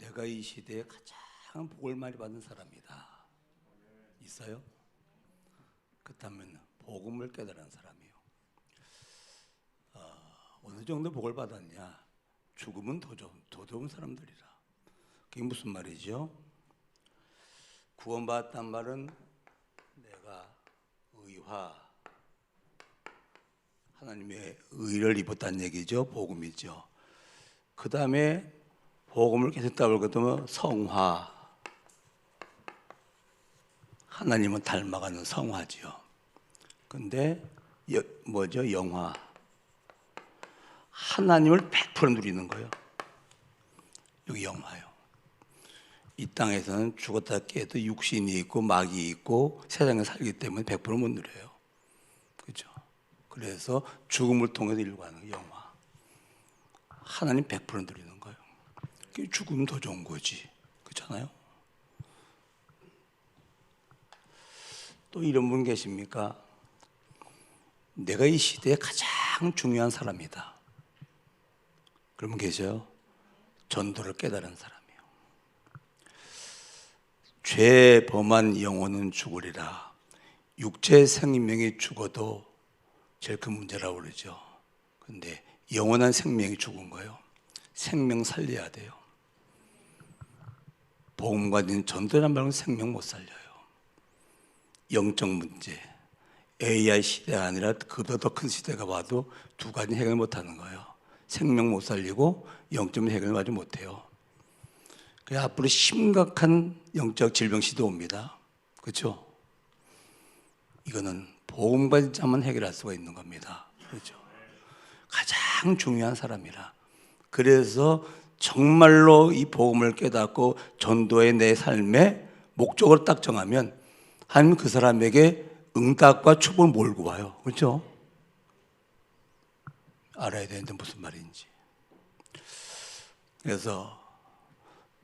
내가 이 시대에 가장 복을 많이 받은 사람이다. 있어요? 그렇다면 복음을 깨달은 사람이요. 어느 정도 복을 받았냐? 죽으면 더 좋은 사람들이라. 그게 무슨 말이죠? 구원받았단 말은 내가 하나님의 의를 입었다는 얘기죠. 복음이죠. 그 다음에 복음을 계속 따르거든 성화. 하나님은 닮아가는 성화지요. 근데 뭐죠? 영화. 하나님을 100% 누리는 거예요. 여기 영화요. 이 땅에서는 죽었다 깨도 육신이 있고 막이 있고 세상에 살기 때문에 100%못 누려요. 그렇죠? 그래서 죽음을 통해서 일관하는 영화. 하나님 100% 누리는 거예요. 죽으면 더 좋은 거지. 그렇잖아요? 또 이런 분 계십니까? 내가 이 시대에 가장 중요한 사람이다. 그러면 계세요? 전도를 깨달은 사람이요. 죄 범한 영혼은 죽으리라. 육체 생명이 죽어도 제일 큰 문제라고 그러죠. 근데 영원한 생명이 죽은 거예요. 생명 살려야 돼요. 복음과 전도란 말은 생명 못 살려요. 영적 문제, AI 시대가 아니라 그보다 더 큰 시대가 와도 두 가지 해결 못하는 거예요. 생명 못 살리고 영적인 해결을 못해요. 그래서 앞으로 심각한 영적 질병 시대 옵니다. 그렇죠? 이거는 복음과 자만 해결할 수가 있는 겁니다. 그렇죠? 가장 중요한 사람이라. 그래서 정말로 이 복음을 깨닫고 전도의 내 삶의 목적을 딱 정하면 하나님 그 사람에게 응답과 축복을 몰고 와요. 그렇죠? 알아야 되는데 무슨 말인지. 그래서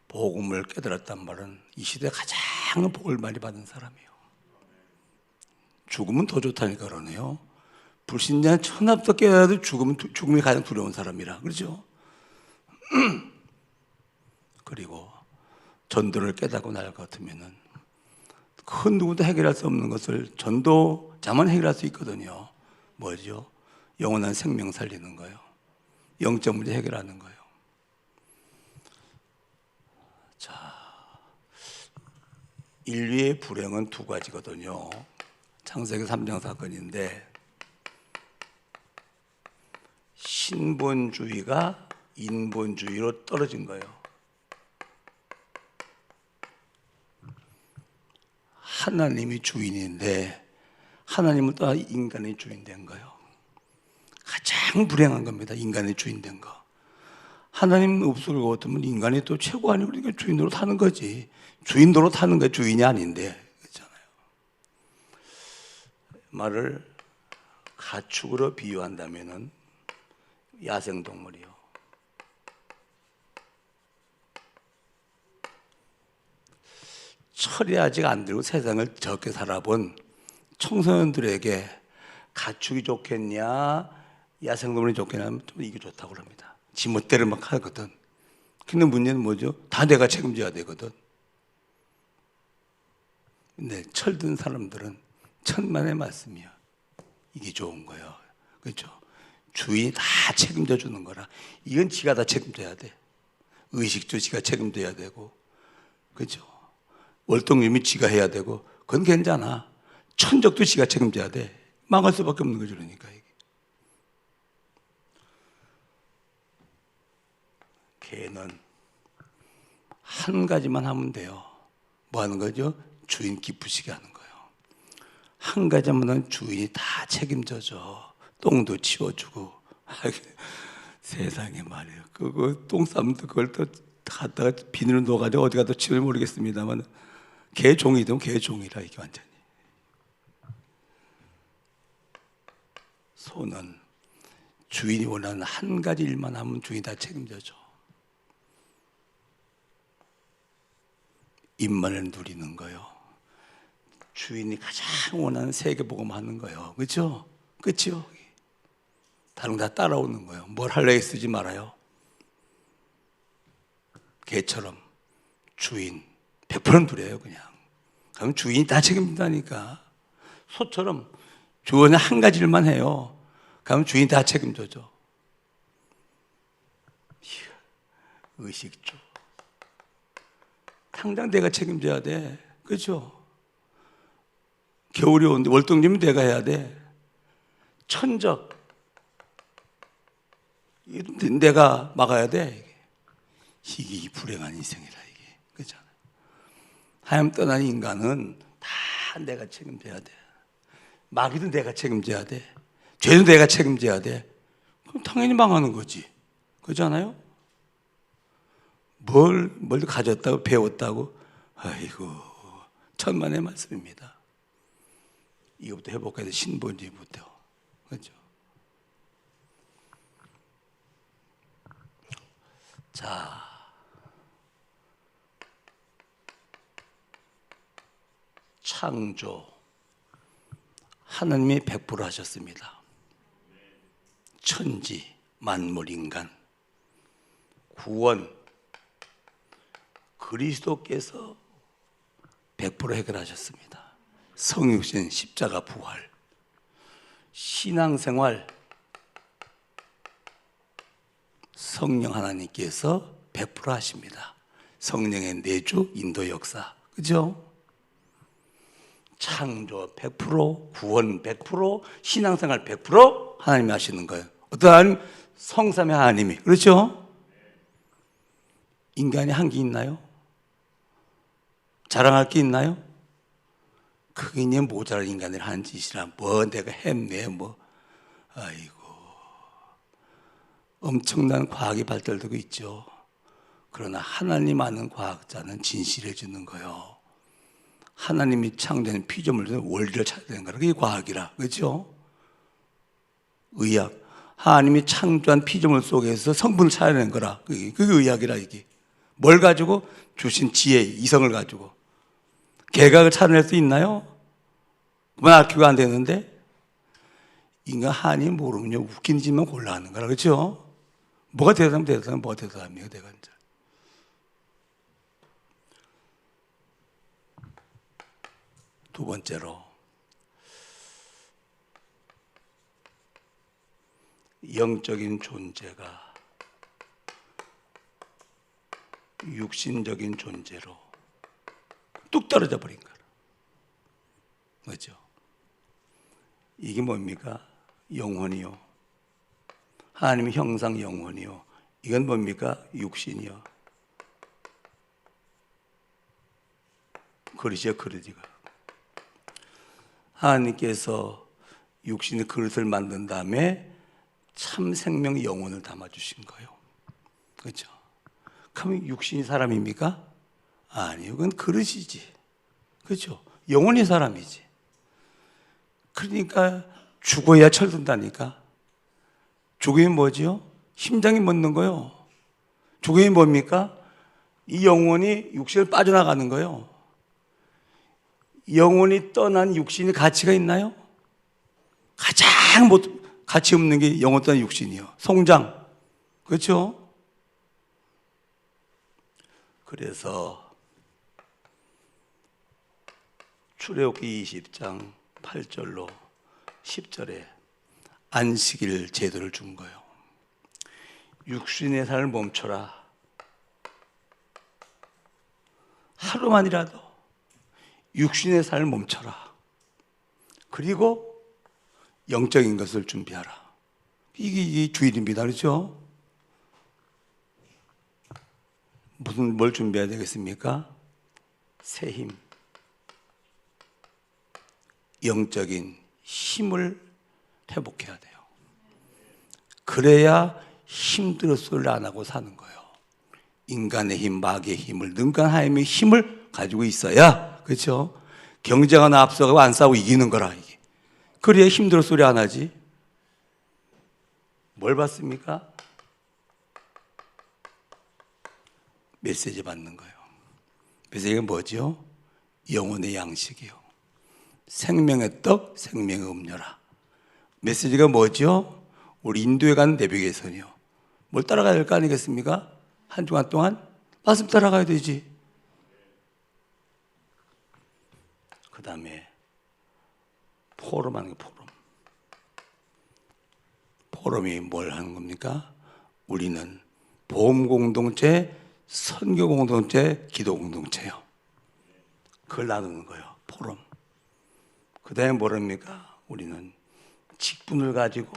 복음을 깨달았단 말은 이 시대에 가장 복을 많이 받은 사람이에요. 죽으면 더 좋다니까 그러네요. 불신자는 천하부터 깨달아도 죽음이 가장 두려운 사람이라. 그렇죠? 그리고 전도를 깨닫고 날 것 같으면은 그 누구도 해결할 수 없는 것을 전도자만 해결할 수 있거든요. 뭐죠? 영원한 생명 살리는 거예요. 영적 문제 해결하는 거예요. 자, 인류의 불행은 두 가지거든요. 창세기 3장 사건인데 신본주의가 인본주의로 떨어진 거예요. 하나님이 주인인데 하나님은 또 인간의 주인 된 거예요. 가장 불행한 겁니다. 인간의 주인 된 거. 하나님 없을 것 같으면 인간이 또 최고 아니고 그러니까 주인으로 타는 거지. 주인으로 타는 거 주인이 아닌데. 그렇잖아요. 말을 가축으로 비유한다면은 야생동물이요. 철이 아직 안 들고 세상을 적게 살아본 청소년들에게 가축이 좋겠냐 야생동물이 좋겠냐 하면 좀 이게 좋다고 그럽니다. 지멋대로 막 하거든. 근데 문제는 뭐죠? 다 내가 책임져야 되거든. 근데 철든 사람들은 천만의 말씀이야. 이게 좋은 거예요. 그렇죠? 주인이 다 책임져 주는 거라. 이건 지가 다 책임져야 돼. 의식주 지가 책임져야 되고, 그렇죠? 월동유미 지가 해야 되고, 그건 괜찮아. 천적도 지가 책임져야 돼. 망할 수밖에 없는 거죠, 그러니까 이게. 개는 한 가지만 하면 돼요. 뭐 하는 거죠? 주인 기쁘시게 하는 거예요. 한 가지만 하면 주인이 다 책임져줘. 똥도 치워주고. 세상에 말이에요. 그거 똥 싸면 그걸 또 갖다가 비닐로 넣어가지고 어디 가도 치우면 모르겠습니다만 개 종이든 개 종이라 이게 완전히. 소는 주인이 원하는 한 가지 일만 하면 주인이 다 책임져줘. 입만을 누리는 거요. 주인이 가장 원하는 세계복음 하는 거예요. 그렇죠? 끝이요. 다른 거 다 따라오는 거예요. 뭘 하려고 쓰지 말아요. 개처럼 주인 100%는 두려요 그냥. 그럼 주인이 다 책임진다니까. 소처럼 주인은 한 가지를만 해요. 그럼 주인이 다 책임져줘. 의식주. 당장 내가 책임져야 돼. 그렇죠? 겨울이 오는데 월동님은 내가 해야 돼. 천적. 내가 막아야 돼. 이게 불행한 인생이라 이게. 그렇잖아요. 하나님 떠난 인간은 다 내가 책임져야 돼. 마귀도 내가 책임져야 돼. 죄도 내가 책임져야 돼. 그럼 당연히 망하는 거지. 그렇잖아요? 뭘 가졌다고 배웠다고? 아이고, 천만의 말씀입니다. 이것부터 회복해야 돼. 신본주의부터. 그렇죠? 자, 창조 하나님이 100% 하셨습니다. 천지, 만물, 인간, 구원 그리스도께서 100% 해결하셨습니다. 성육신, 십자가, 부활, 신앙생활 성령 하나님께서 100% 하십니다. 성령의 내주, 인도 역사, 그죠? 창조 100%, 구원 100%, 신앙생활 100% 하나님이 하시는 거예요. 어떤 하나님? 성삼의 하나님이. 그렇죠? 인간이 한 게 있나요? 자랑할 게 있나요? 그게 이제 모자란 인간들이 하는 짓이라 뭐 내가 했네 뭐. 아이고, 엄청난 과학이 발달되고 있죠. 그러나 하나님 아는 과학자는 진실해 주는 거예요. 하나님이 창조된 피조물의 원리를 찾아야 되는 거라. 그게 과학이라. 그렇죠? 의학. 하나님이 창조한 피조물 속에서 성분을 찾아내는 거라. 그게 의학이라 이게. 뭘 가지고? 주신 지혜, 이성을 가지고. 개각을 찾아낼 수 있나요? 그만 IQ가 안 되는데? 인간 하나님 모르면요. 웃긴 짓만 골라하는 거라. 그렇죠? 뭐가 대단하면 대단하면 뭐가 대단합니까? 내가 이제. 두 번째로 영적인 존재가 육신적인 존재로 뚝 떨어져 버린 거라. 그렇죠? 이게 뭡니까? 영혼이요. 하나님의 형상 영혼이요. 이건 뭡니까? 육신이요. 그릇이요, 그릇이가. 하나님께서 육신의 그릇을 만든 다음에 참 생명 영혼을 담아주신 거예요. 그렇죠? 그럼 육신이 사람입니까? 아니요, 그건 그릇이지. 그렇죠? 영혼이 사람이지. 그러니까 죽어야 철든다니까. 죽음이 뭐지요? 심장이 멎는 거예요. 죽음이 뭡니까? 이 영혼이 육신을 빠져나가는 거예요. 영혼이 떠난 육신이 가치가 있나요? 가장 가치 없는 게 영혼 떠난 육신이요. 송장. 그렇죠? 그래서 출애굽기 20장 8절로 10절에 안식일 제도를 준 거예요. 육신의 삶을 멈춰라. 하루만이라도 육신의 삶을 멈춰라. 그리고 영적인 것을 준비하라. 이게 주일입니다. 그렇죠? 뭘 준비해야 되겠습니까? 새 힘. 영적인 힘을 회복해야 돼요. 그래야 힘들어 소리를 안 하고 사는 거예요. 인간의 힘, 마귀의 힘을, 능간 하나님의 힘을 가지고 있어야, 그렇죠? 경쟁하나 앞서가고 안 싸우고 이기는 거라, 이게. 그래야 힘들어 소리 안 하지. 뭘 받습니까? 메시지 받는 거예요. 메시지가 뭐죠? 영혼의 양식이요. 생명의 떡, 생명의 음료라. 메시지가 뭐죠? 우리 인도에 가는 내비게이션이요. 뭘 따라가야 될 거 아니겠습니까? 한 주간 동안 말씀 따라가야 되지. 다음에 포럼하는 게 포럼. 포럼이 뭘 하는 겁니까? 우리는 보험 공동체, 선교 공동체, 기도 공동체요. 그걸 나누는 거예요. 포럼. 그 다음에 뭐랍니까? 우리는 직분을 가지고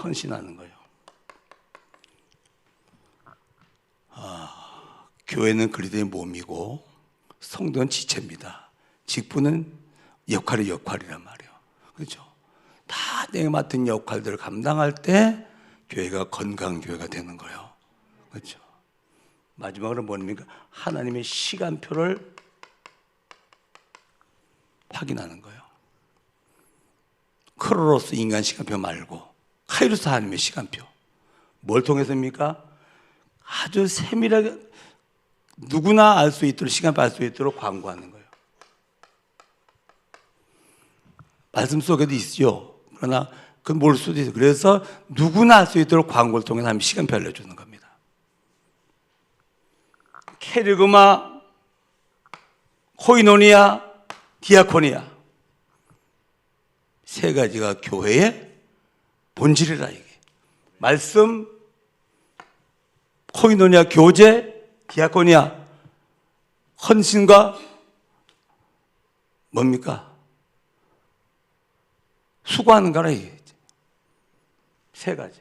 헌신하는 거예요. 교회는 그리스도의 몸이고 성도는 지체입니다. 직분은 역할이란 말이에요. 그렇죠? 다 내가 맡은 역할들을 감당할 때 교회가 건강한 교회가 되는 거예요. 그렇죠? 마지막으로 뭡니까? 하나님의 시간표를 확인하는 거예요. 크로노스 인간 시간표 말고 카이로스 하나님의 시간표. 뭘 통해서입니까? 아주 세밀하게 누구나 알 수 있도록, 시간표 알 수 있도록 광고하는 거예요. 말씀 속에도 있죠. 그러나 그건 모를 수도 있어요. 그래서 누구나 알 수 있도록 광고를 통해 하나님 시간표 알려주는 겁니다. 케르그마, 코이노니아, 디아코니아 세 가지가 교회의 본질이라 이게. 말씀, 코이노니아 교제, 디아코니아 헌신과 뭡니까? 수고하는 거라 이게. 세 가지.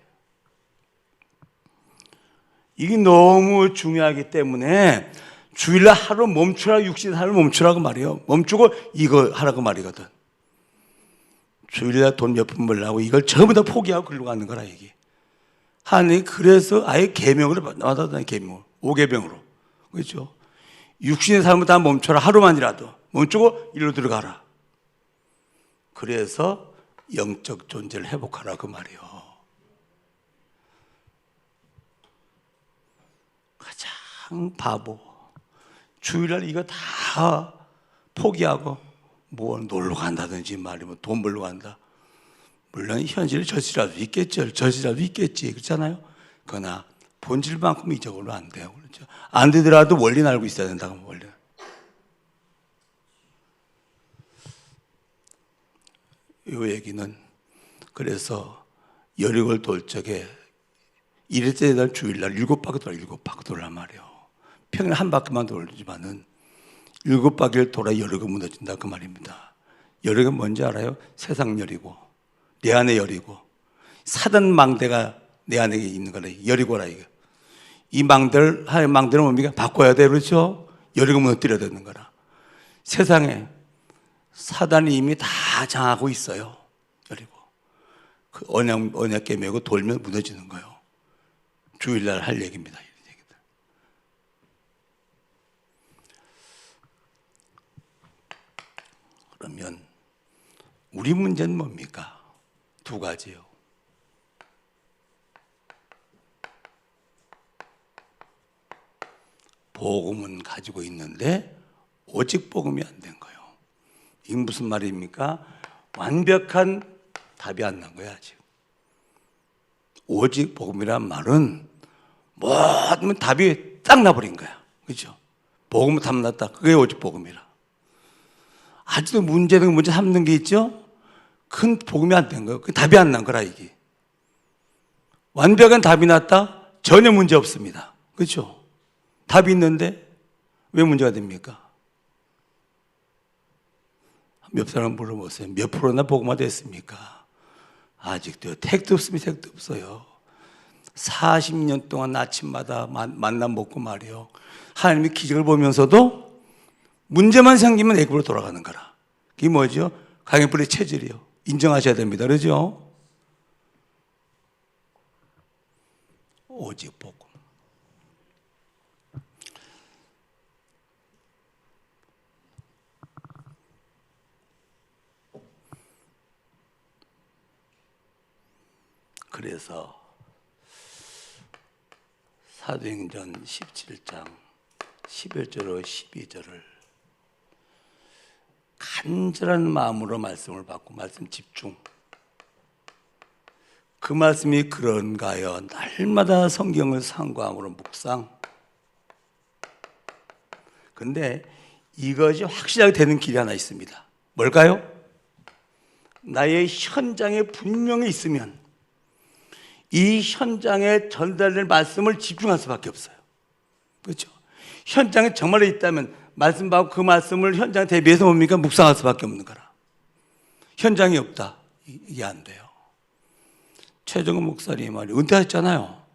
이게 너무 중요하기 때문에 주일날 하루 멈추라, 육신 하루 멈추라고 말이에요. 멈추고 이거 하라고 말이거든. 주일날 돈 몇 푼 벌라고 이걸 전부 다 포기하고 그러고 가는 거라 이게. 하나님이 그래서 아예 계명으로 받았다는 계명, 5계명으로. 그렇죠? 육신의 삶을 다 멈춰라, 하루만이라도 멈추고 일로 들어가라. 그래서 영적 존재를 회복하라 그 말이에요. 가장 바보. 주일날 이거 다 포기하고 뭐 놀러 간다든지 말이면 돈 벌러 간다. 물론 현실에 저시라도 있겠죠. 저시라도 있겠지. 그렇잖아요. 그러나 본질만큼 이적으로 안 돼요. 그렇죠. 안 되더라도 원리는 알고 있어야 된다고 원리. 이 얘기는 그래서 여리고를 돌 적에 이랬을 때 주일날 7바퀴 돌란 말이에요. 평일 한 바퀴만 돌지만은 7바퀴를 돌아 여리고 무너진다 그 말입니다. 여리고 뭔지 알아요? 세상 여리고 내 안에 여리고 사단 망대가 내 안에 있는 거라 여리고라 이거. 이 망대를 하나의 망대는 뭡니까? 바꿔야 돼 그렇죠? 여리고 무너뜨려야 되는 거라. 세상에 사단이 이미 다 장하고 있어요. 여리고 그 언약궤 메고 돌면 무너지는 거예요. 주일날 할 얘기입니다. 그러면 우리 문제는 뭡니까? 두 가지요. 복음은 가지고 있는데 오직 복음이 안 된 거예요. 이게 무슨 말입니까? 완벽한 답이 안 난 거야 아직. 오직 복음이란 말은 모든 답이 딱 나버린 거야. 그렇죠? 복음은 답 났다. 그게 오직 복음이라. 아직도 문제 삼는 게 있죠? 큰 복음이 안 된 거예요. 그 답이 안 난 거라 이게. 완벽한 답이 났다? 전혀 문제 없습니다. 그렇죠? 답이 있는데 왜 문제가 됩니까? 몇 사람 물어보세요. 몇 프로나 복음화 됐습니까? 아직도 택도 없으면 택도 없어요. 40년 동안 아침마다 만나 먹고 말이요. 하나님의 기적을 보면서도 문제만 생기면 애굽으로 돌아가는 거라. 그게 뭐죠? 강해불의 체질이요. 인정하셔야 됩니다. 그러죠? 오직 복음. 그래서 사도행전 17장 11절로 12절을 간절한 마음으로 말씀을 받고 말씀 집중. 그 말씀이 그런가요? 날마다 성경을 상고함으로 묵상. 근데 이것이 확실하게 되는 길이 하나 있습니다. 뭘까요? 나의 현장에 분명히 있으면 이 현장에 전달될 말씀을 집중할 수밖에 없어요. 그렇죠? 현장에 정말로 있다면 말씀 받고 그 말씀을 현장에 대비해서 뭡니까? 묵상할 수밖에 없는 거라. 현장이 없다. 이게 안 돼요. 최정은 목사님이 말이 은퇴했잖아요.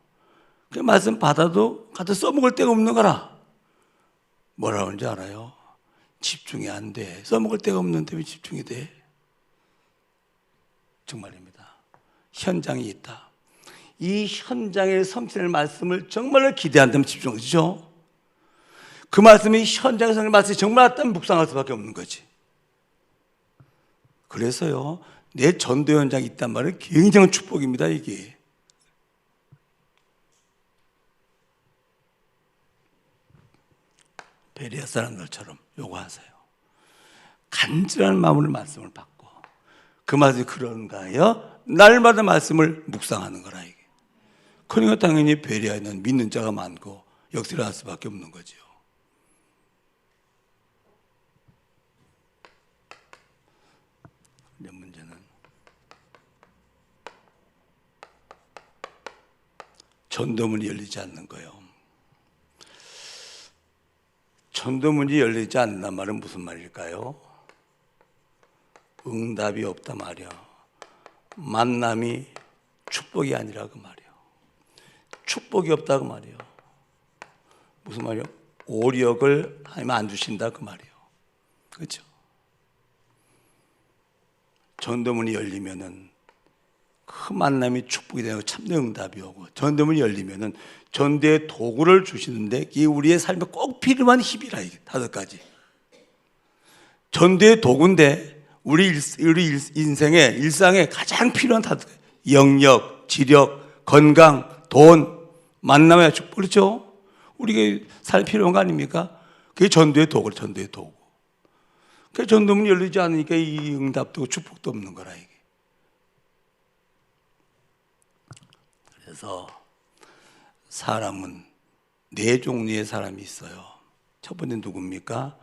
그 말씀 받아도 갖다 써먹을 데가 없는 거라. 뭐라 그러는지 알아요? 집중이 안 돼. 써먹을 데가 없는데 왜 집중이 돼? 정말입니다. 현장이 있다. 이 현장에 섬기는 말씀을 정말로 기대한다면 집중하죠. 그 말씀이 현장에서 하는 말씀이 정말 맞다면 묵상할 수밖에 없는 거지. 그래서요, 내 전도 현장이 있단 말은 굉장한 축복입니다, 이게. 베레아 사람들처럼 요거 하세요. 간절한 마음으로 말씀을 받고 그 말씀이 그런가요? 날마다 말씀을 묵상하는 거라 이게. 그러니까 당연히 베레아에는 믿는 자가 많고 역사를 할 수밖에 없는 거죠. 이제 문제는 전도문이 열리지 않는 거예요. 전도문이 열리지 않는단 말은 무슨 말일까요? 응답이 없다 말이야. 만남이 축복이 아니라 그 말이야. 축복이 없다 그 말이야. 무슨 말이야? 오력을 하나님 안 주신다 그 말이야. 그렇죠? 전도문이 열리면은 그 만남이 축복이 되고 참된 응답이 오고, 전도문이 열리면은 전도의 도구를 주시는데 이게 우리의 삶에 꼭 필요한 힘이라 이게 5가지. 전도의 도구인데 우리 인생의 일상에 가장 필요한 5가지. 영역, 지력, 건강, 돈, 만남의 축복. 그렇죠? 우리가 살 필요한 거 아닙니까? 그게 전도의 도구를 전도의 도구. 그 전도문이 열리지 않으니까 이 응답도 축복도 없는 거라 이게. 그래서 사람은 4종류의 사람이 있어요. 첫 번째 누굽니까?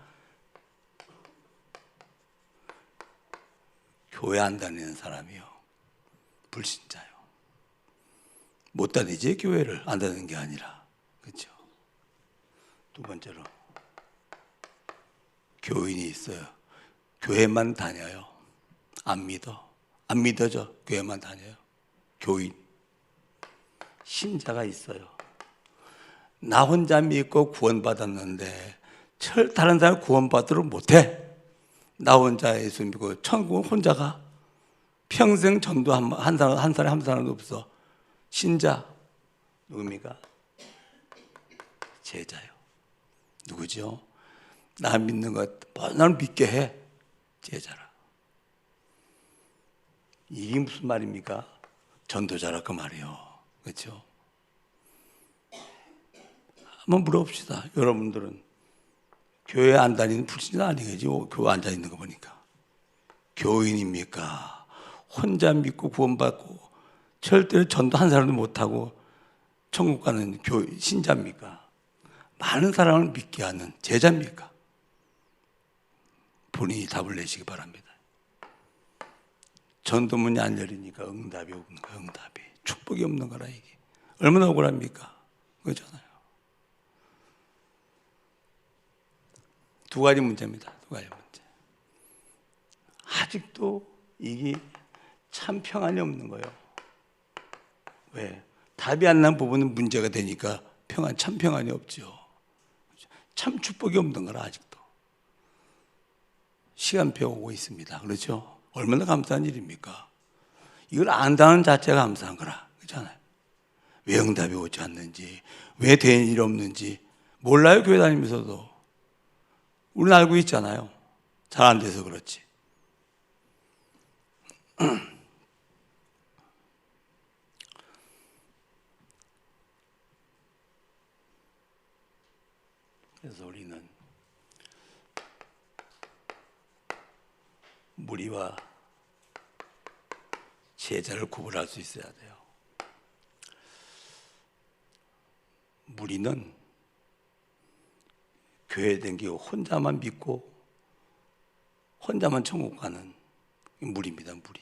교회 안 다니는 사람이요. 불신자요. 못 다니지 교회를 안 다니는 게 아니라. 그렇죠? 두 번째로 교인이 있어요. 교회만 다녀요. 안 믿어. 안 믿어져. 교회만 다녀요. 교인. 신자가 있어요. 나 혼자 믿고 구원받았는데 다른 사람 구원받으러 못해. 나 혼자 예수 믿고 천국 혼자 가. 평생 전도 한 사람도 없어. 신자 누굽니까? 제자요. 누구죠? 나 믿는 것 나를 믿게 해. 제자라. 이게 무슨 말입니까? 전도자라 그 말이요. 그렇죠? 한번 물어봅시다. 여러분들은 교회 안 다니는 불신자 아니겠죠? 교회 앉아 있는 거 보니까. 교인입니까? 혼자 믿고 구원받고 절대로 전도 한 사람도 못하고 천국 가는 신자입니까? 많은 사람을 믿게 하는 제자입니까? 본인이 답을 내시기 바랍니다. 전도문이 안 열리니까 응답이 없는 거야. 응답이. 축복이 없는 거라 이게. 얼마나 억울합니까? 그렇잖아요. 2가지 문제입니다. 2가지 문제. 아직도 이게 참 평안이 없는 거예요. 왜? 답이 안 난 부분은 문제가 되니까 참 평안이 없죠. 참 축복이 없는 거라 아직도. 시간표 오고 있습니다. 그렇죠? 얼마나 감사한 일입니까? 이걸 안다는 자체가 감사한 거라. 그렇잖아요. 왜 응답이 오지 않는지, 왜 된 일이 없는지 몰라요. 교회 다니면서도. 우리는 알고 있잖아요. 잘 안 돼서 그렇지. 그래서 우리는 무리와 제자를 구분할 수 있어야 돼요. 무리는 교회 댕기고 혼자만 믿고 혼자만 천국 가는 무리입니다, 무리.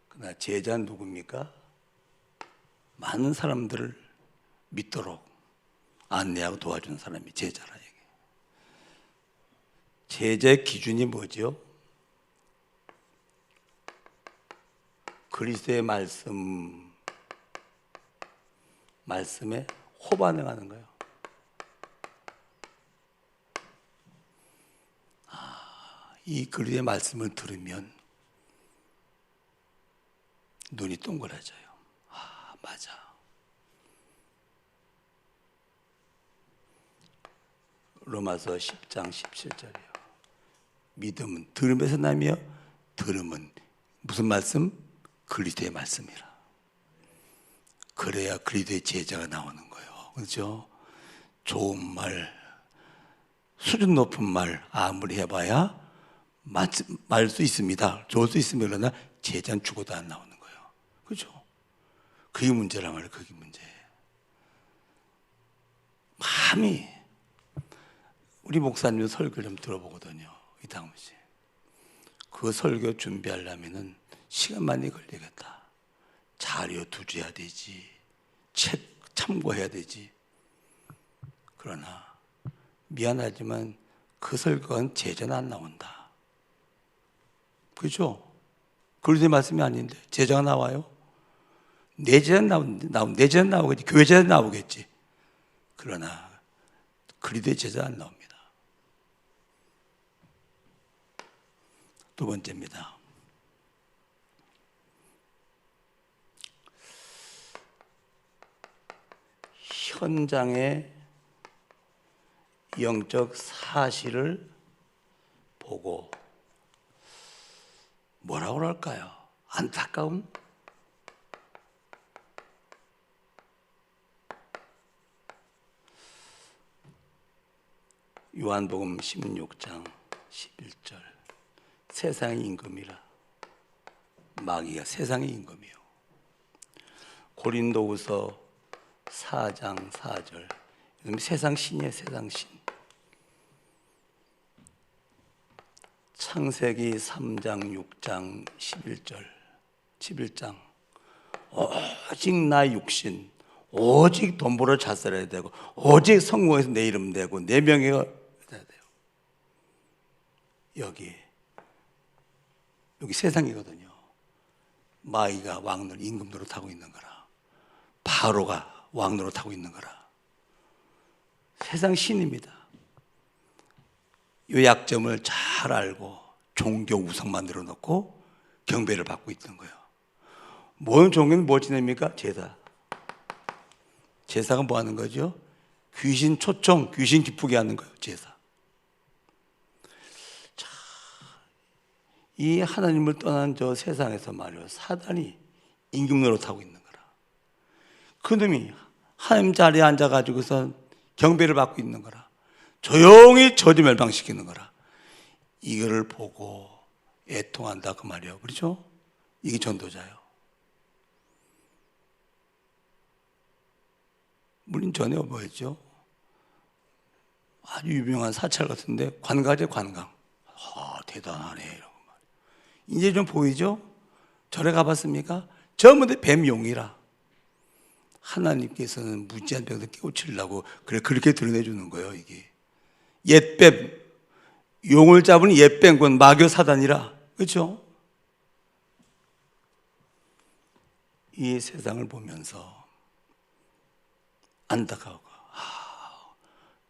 그러나 제자는 누굽니까? 많은 사람들을 믿도록 안내하고 도와주는 사람이 제자라. 이게 제자의 기준이 뭐죠? 그리스도의 말씀에 호반응하는 거예요. 이 그리스도의 말씀을 들으면 눈이 동그라져요. 아, 맞아. 로마서 10장 17절이요. 믿음은 들음에서 나며 들음은 무슨 말씀? 그리스도의 말씀이라. 그래야 그리스도의 제자가 나오는 거예요. 그렇죠? 좋은 말, 수준 높은 말 아무리 해봐야 말 수 있습니다. 좋을 수 있으면 그러나 제자는 죽어도 안 나오는 거예요. 그렇죠? 그게 문제란 말이에요. 그게 문제예요. 감히 우리 목사님 설교를 좀 들어보거든요. 이당훈 씨. 그 설교 준비하려면은 시간 많이 걸리겠다. 자료 두줘야 되지. 책 참고해야 되지. 그러나 미안하지만 그 설교는 제자는 안 나온다. 그렇죠? 그리스도의 말씀이 아닌데 제자가 나와요? 내 제자는 내 제자는 나오겠지. 교회 제자는 나오겠지. 그러나 그리스도의 제자 안 나옵니다. 두 번째입니다. 현장의 영적 사실을 보고 뭐라고 할까요? 안타까움? 요한복음 16장 11절 세상의 임금이라. 마귀가 세상의 임금이요. 고린도후서 4장 4절 세상 신이에요. 세상 신. 창세기 3장 6장 11장 오직 나 육신, 오직 돈 벌어 잘 살아야 되고 오직 성공해서 내 이름 되고 내 명예가 돼야 돼요. 여기 세상이거든요. 마귀가 왕노릇 임금 노릇하고 있는 거라. 바로가 왕 노릇하고 있는 거라. 세상 신입니다. 이 약점을 잘 알고 종교 우상 만들어 놓고 경배를 받고 있던 거예요. 모든 종교는 뭘 지냅니까? 제사. 제사가 뭐 하는 거죠? 귀신 초청, 귀신 기쁘게 하는 거예요. 제사. 자, 이 하나님을 떠난 저 세상에서 말이에요. 사단이 임금 노릇하고 있는 거라. 그놈이 하나님 자리에 앉아가지고서 경배를 받고 있는 거라. 조용히 저주 멸망시키는 거라. 이거를 보고 애통한다 그 말이에요. 그렇죠? 이게 전도자예요. 물론 전에 뭐였죠? 아주 유명한 사찰 같은데 관가제 관광. 대단하네 이러고 말. 이제 좀 보이죠? 절에 가봤습니까? 전부 다 뱀용이라. 하나님께서는 무지한 병들 깨우치려고 그렇게 드러내주는 거예요. 이게 옛뱀, 용을 잡은 옛뱀, 그건 마교 사단이라. 그렇죠? 이 세상을 보면서 안타까워.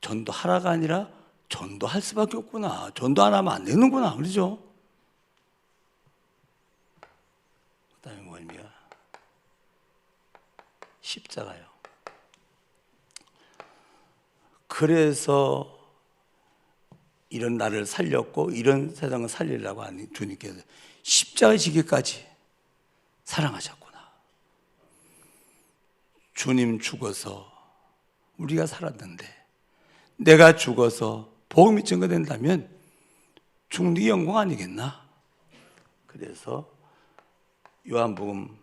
전도하라가 아니라 전도할 수밖에 없구나. 전도 안 하면 안 되는구나. 그렇죠? 그 다음에 뭐입니까? 십자가요. 그래서 이런 나를 살렸고 이런 세상을 살리려고 하는 주님께서 십자가 지기까지 사랑하셨구나. 주님 죽어서 우리가 살았는데 내가 죽어서 복음이 증거된다면 죽는 게 영광 아니겠나? 그래서 요한복음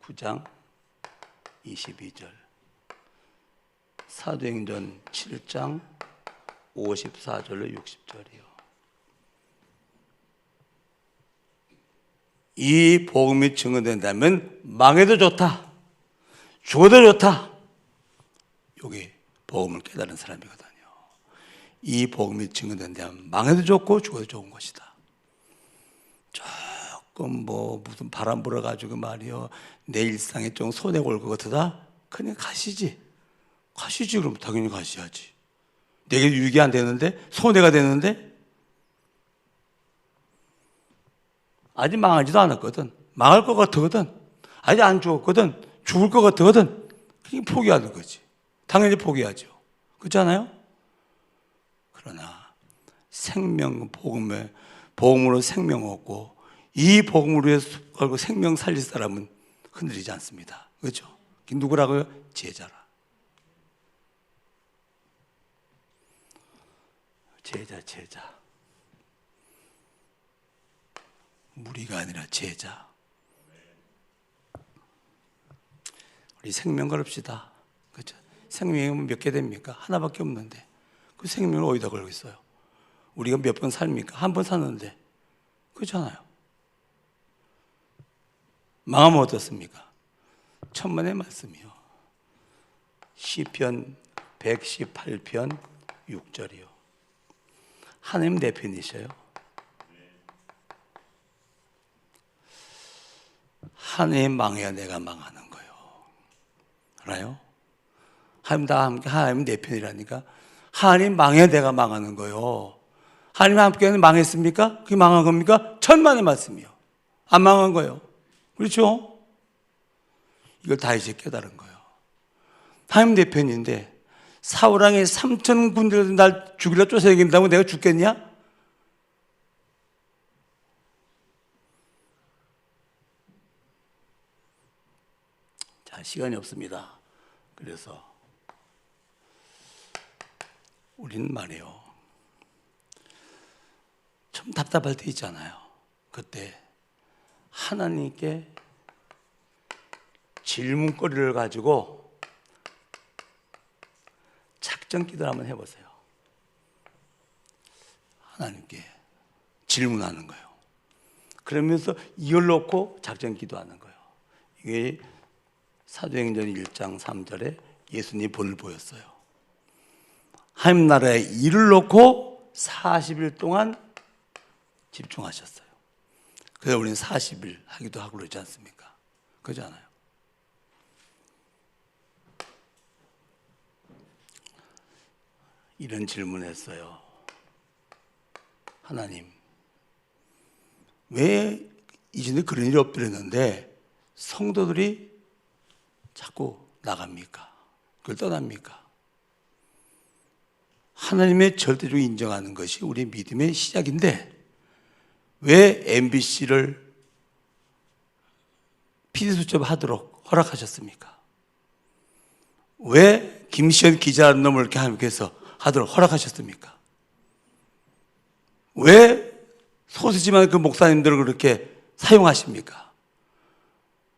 9장 22절 사도행전 7장 54절로 60절이요. 이 복음이 증언된다면 망해도 좋다, 죽어도 좋다. 여기 복음을 깨달은 사람이거든요. 이 복음이 증언된다면 망해도 좋고 죽어도 좋은 것이다. 조금 무슨 바람 불어가지고 말이요, 내 일상에 좀 손해 올 것 같다, 그냥 가시지. 그럼 당연히 가셔야지. 내게 유익이 안 되는데, 손해가 되는데, 아직 망하지도 않았거든. 망할 것 같거든. 아직 안 죽었거든. 죽을 것 같거든. 그냥 포기하는 거지. 당연히 포기하죠. 그렇지 않아요? 그러나 생명, 복음으로 생명 얻고 이 복음으로 해서 생명 살릴 사람은 흔들리지 않습니다. 그렇죠? 누구라고요? 제자라. 제자. 무리가 아니라 제자. 우리 생명 걸읍시다. 그렇죠? 생명이 몇 개 됩니까? 하나밖에 없는데 그 생명을 어디다 걸고 있어요? 우리가 몇 번 삽니까? 한 번 샀는데. 그렇잖아요. 망하면 어떻습니까? 천만의 말씀이요. 시편 118편 6절이요. 하나님 내 편이셔요. 하나님 망해야 내가 망하는 거예요. 알아요? 하나님 내 편이라니까. 하나님 망해야 내가 망하는 거예요. 하나님 함께는 망했습니까? 그게 망한 겁니까? 천만의 말씀이요. 안 망한 거예요. 그렇죠? 이걸 다 이제 깨달은 거예요. 하나님 내 편인데 사울왕이 3천 군대를 날 죽이려 쫓아다닌다고 내가 죽겠냐? 자, 시간이 없습니다. 그래서 우리는 말이에요, 좀 답답할 때 있잖아요. 그때 하나님께 질문거리를 가지고 작전 기도를 한번 해보세요. 하나님께 질문하는 거예요. 그러면서 이걸 놓고 작전 기도하는 거예요. 이게 사도행전 1장 3절에 예수님이 본을 보였어요. 하나님 나라의 일을 놓고 40일 동안 집중하셨어요. 그래서 우리는 40일 하기도 하고 그러지 않습니까? 그러잖아요. 이런 질문을 했어요. 하나님, 왜 이전에 그런 일이 없더랬는데 성도들이 자꾸 나갑니까? 그걸 떠납니까? 하나님의 절대적으로 인정하는 것이 우리의 믿음의 시작인데 왜 MBC를 PD수첩하도록 허락하셨습니까? 왜 김시현 기자라는 놈을 이렇게 하나님께서 하도록 허락하셨습니까? 왜 소수지만 그 목사님들을 그렇게 사용하십니까?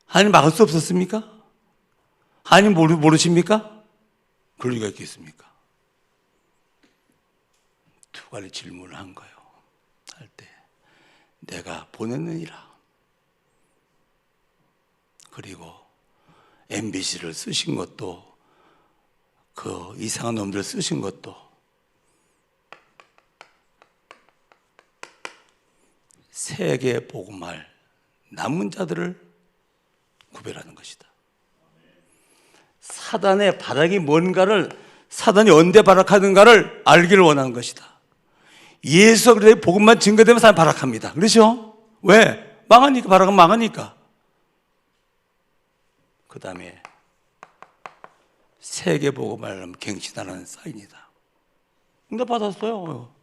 하나님 막을 수 없었습니까? 하나님 모르십니까? 그럴 리가 있겠습니까? 두 가지 질문을 한 거예요. 할 때 내가 보냈느니라. 그리고 MBC를 쓰신 것도 그 이상한 놈들 쓰신 것도 세계 복음할 남은 자들을 구별하는 것이다. 사단의 바닥이 뭔가를, 사단이 언제 발악하는가를 알기를 원하는 것이다. 예수 그리스도의 복음만 증거되면 사람이 발악합니다. 그렇죠? 왜? 망하니까. 발악은 망하니까. 그 다음에 세계 복음을 갱신하라는 사인이다. 응답 받았어요.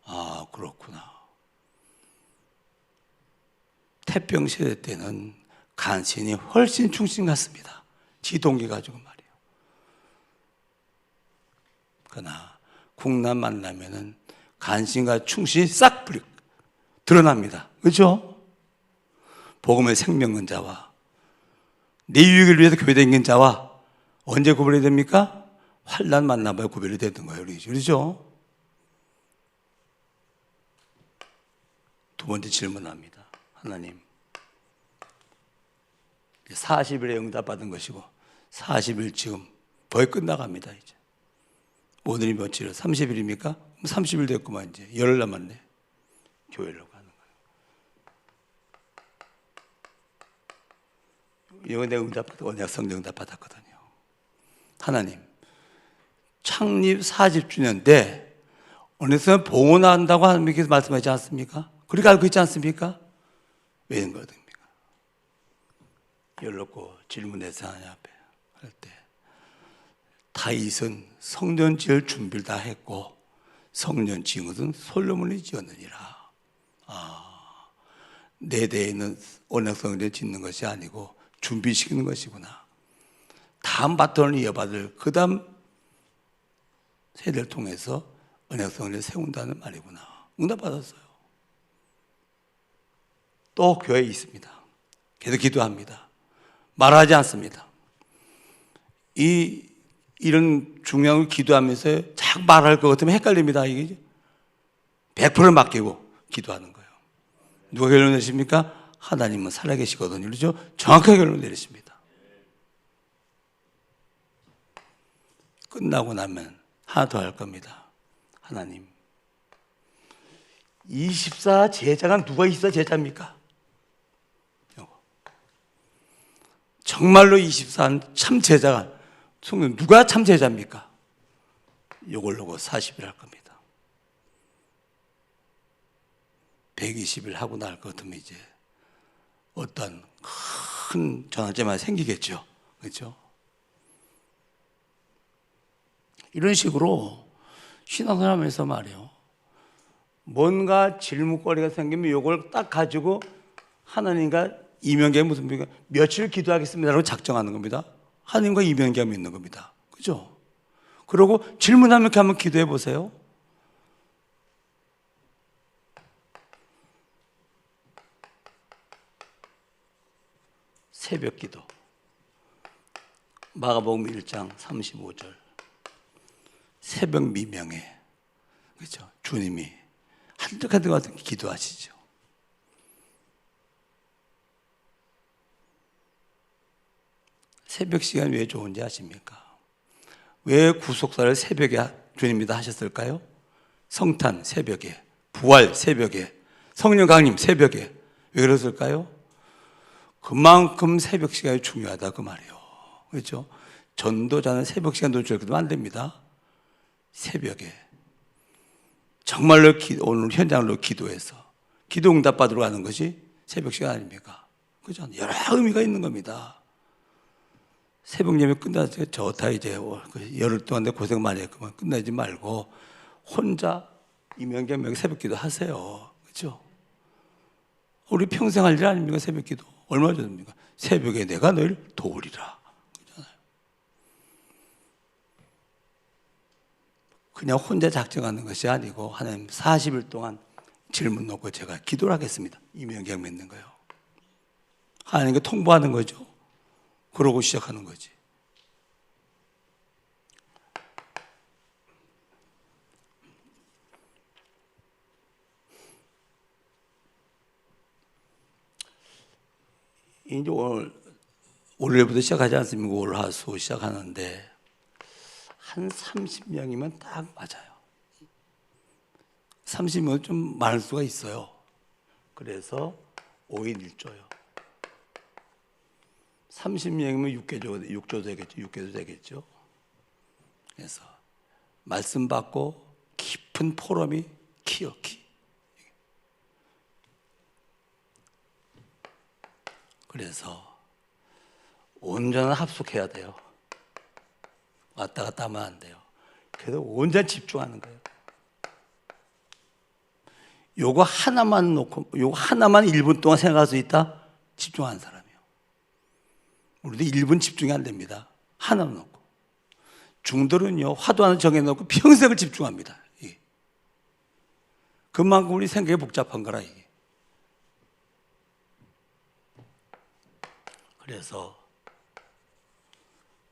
아, 그렇구나. 태평 시대 때는 간신이 훨씬 충신 같습니다. 지동기 가지고 말이에요. 그러나 국난 만나면은 간신과 충신이 싹 드러납니다. 그렇죠? 복음의 생명은 자와 내 유익을 위해서 교회 다니는 자와 언제 구분해야 됩니까? 환난 만나봐야 구별이 되는 거예요. 그렇죠? 두 번째 질문합니다. 하나님, 40일에 응답받은 것이고 40일 지금 거의 끝나갑니다. 이제 오늘이 며칠이에요? 30일입니까? 30일 됐구만. 이제 열흘 남았네. 교회로 가는 거예요. 이거 내가 언약 성령 응답 받았거든요. 하나님, 창립 40주년 때 어느새 봉헌한다고 하나님께서 말씀하지 않습니까? 그렇게 알고 있지 않습니까? 왜 이런 거듭니까? 열놓고 질문해서 하나님 앞에 할 때 다윗은 성전 지을 준비를 다 했고 성전 지은 것은 솔로몬이 지었느니라. 내 대에는 언약성전을 짓는 것이 아니고 준비시키는 것이구나. 다음 바톤을 이어받을 그 다음 세대를 통해서 언약성전을 세운다는 말이구나. 응답받았어요. 또 교회에 있습니다. 계속 기도합니다. 말하지 않습니다. 이런 중요한 걸 기도하면서 자꾸 말할 것 같으면 헷갈립니다. 이게 100% 맡기고 기도하는 거예요. 누가 결론 내십니까? 하나님은 살아계시거든요. 그렇죠? 정확하게 결론 내리십니다. 끝나고 나면 하나 더 할 겁니다. 하나님, 24 제자가 누가 24 제자입니까? 정말로 24 참 제자가 누가 참 제자입니까? 이걸 놓고 40일 할 겁니다. 120일 하고 날 것 같으면 이제 어떤 큰 전환점이 생기겠죠. 그렇죠? 이런 식으로 신앙생활하면서 말이에요. 뭔가 질문거리가 생기면 이걸 딱 가지고 하나님과 이면계가 무슨 말입니까? 며칠 기도하겠습니다라고 작정하는 겁니다. 하나님과 이면계가 있는 겁니다. 그죠? 그리고 질문하면 이렇게 한번 기도해 보세요. 새벽 기도. 마가복음 1장 35절. 새벽 미명에, 그렇죠? 주님이 한적한데 같은 기도하시죠. 새벽 시간이 왜 좋은지 아십니까? 왜 구속사를 새벽에 주님이 다 하셨을까요? 성탄 새벽에, 부활 새벽에, 성령 강림 새벽에. 왜 그랬을까요? 그만큼 새벽 시간이 중요하다 그 말이에요. 그렇죠? 전도자는 새벽 시간 놓치면 안 됩니다. 새벽에 정말로 오늘 현장으로 기도해서 기도 응답 받으러 가는 것이 새벽 시간 아닙니까? 그죠? 여러 의미가 있는 겁니다. 새벽 예배 끝나서 좋다 이제 열흘 동안 내 고생 많이 했구만. 끝나지 말고 혼자 이명경 새벽 기도 하세요. 그렇죠? 우리 평생 할 일 아닙니까? 새벽 기도 얼마나 좋습니까? 새벽에 내가 너희를 도우리라. 그렇잖아요. 그냥 혼자 작정하는 것이 아니고 하나님 40일 동안 질문 놓고 제가 기도를 하겠습니다. 이명경 맺는 거예요. 하나님께 통보하는 거죠. 그러고 시작하는 거지. 이제 월요일부터 시작하지 않습니까? 월, 화, 수 시작하는데 한 30명이면 딱 맞아요. 30명은 좀 많을 수가 있어요. 그래서 5인 1조요. 30명이면 6조 되겠죠. 6개도 되겠죠. 그래서 말씀 받고 깊은 포럼이 키요, 키. 그래서 온전한 합숙해야 돼요. 왔다 갔다 하면 안 돼요. 그래서 온전히 집중하는 거예요. 요거 하나만 놓고, 요거 하나만 1분 동안 생각할 수 있다? 집중하는 사람이요. 우리도 1분 집중이 안 됩니다. 하나 놓고. 중들은요, 화두 하나 정해놓고 평생을 집중합니다. 이게. 그만큼 우리 생각이 복잡한 거라, 이게. 그래서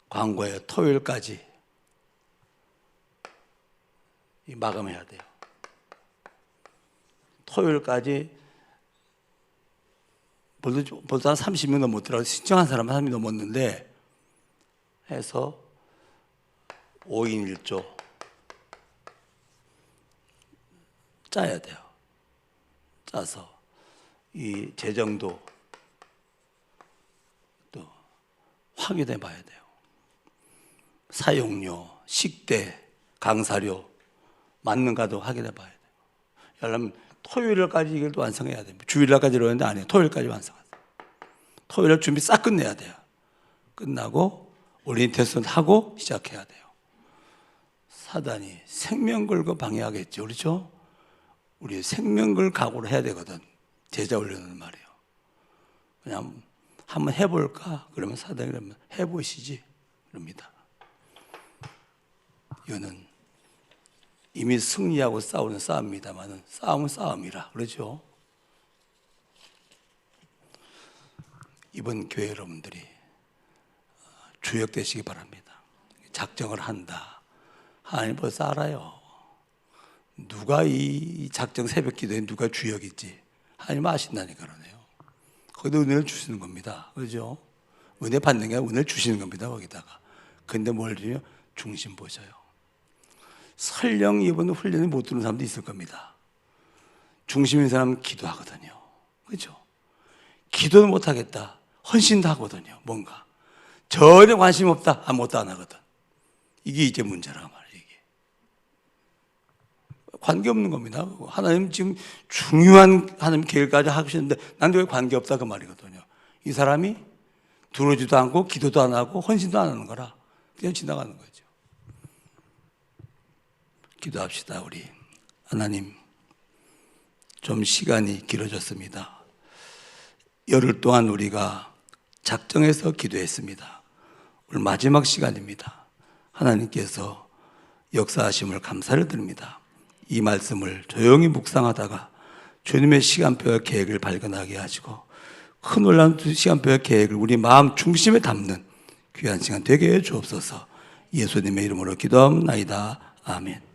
광고에 토요일까지 마감해야 돼요. 토요일까지 벌써 한 30명 넘었더라고요. 신청한 사람은 30명 넘었는데 해서 5인 1조 짜야 돼요. 짜서 이 재정도 또 확인해 봐야 돼요. 사용료, 식대, 강사료 맞는가도 확인해 봐야 돼요. 그러면 토요일까지 이걸 또 완성해야 돼요. 주일날까지 이러는데 안 해요. 토요일까지 완성하세요. 토요일 준비 싹 끝내야 돼요. 끝나고 오리엔테이션 하고 시작해야 돼요. 사단이 생명 걸고 방해하겠죠. 그렇죠? 우리 생명 걸 각오를 해야 되거든. 제자 훈련은 말이에요. 그냥 한번 해볼까? 그러면 사단이 그러면 해보시지. 그럽니다. 이거는 이미 승리하고 싸우는 싸움입니다만 싸움은 싸움이라 그러죠. 이번 교회 여러분들이 주역되시기 바랍니다. 작정을 한다. 하나님 벌써 알아요. 누가 이 작정 새벽 기도에 누가 주역이지 하나님 아신다니까 그러네요. 거기다 은혜를 주시는 겁니다. 그렇죠? 은혜 받는 게 아니라 은혜를 주시는 겁니다. 거기다가. 근데 뭘 드려? 중심 보셔요. 설령 이번 훈련에 못 들은 사람도 있을 겁니다. 중심인 사람은 기도하거든요. 그렇죠? 기도는 못하겠다. 헌신도 하거든요. 뭔가 전혀 관심 없다. 아무것도 안 하거든. 이게 이제 문제라 말이에요. 이게 관계없는 겁니다. 하나님 지금 중요한 하나님 계획까지 하시는데 난데 왜 관계없다 그 말이거든요. 이 사람이 들어오지도 않고 기도도 안 하고 헌신도 안 하는 거라 그냥 지나가는 거죠. 기도합시다. 우리 하나님, 좀 시간이 길어졌습니다. 열흘 동안 우리가 작정해서 기도했습니다. 오늘 마지막 시간입니다. 하나님께서 역사하심을 감사를 드립니다. 이 말씀을 조용히 묵상하다가 주님의 시간표와 계획을 발견하게 하시고 큰 놀라운 시간표와 계획을 우리 마음 중심에 담는 귀한 시간 되게 해 주옵소서. 예수님의 이름으로 기도합나이다. 아멘.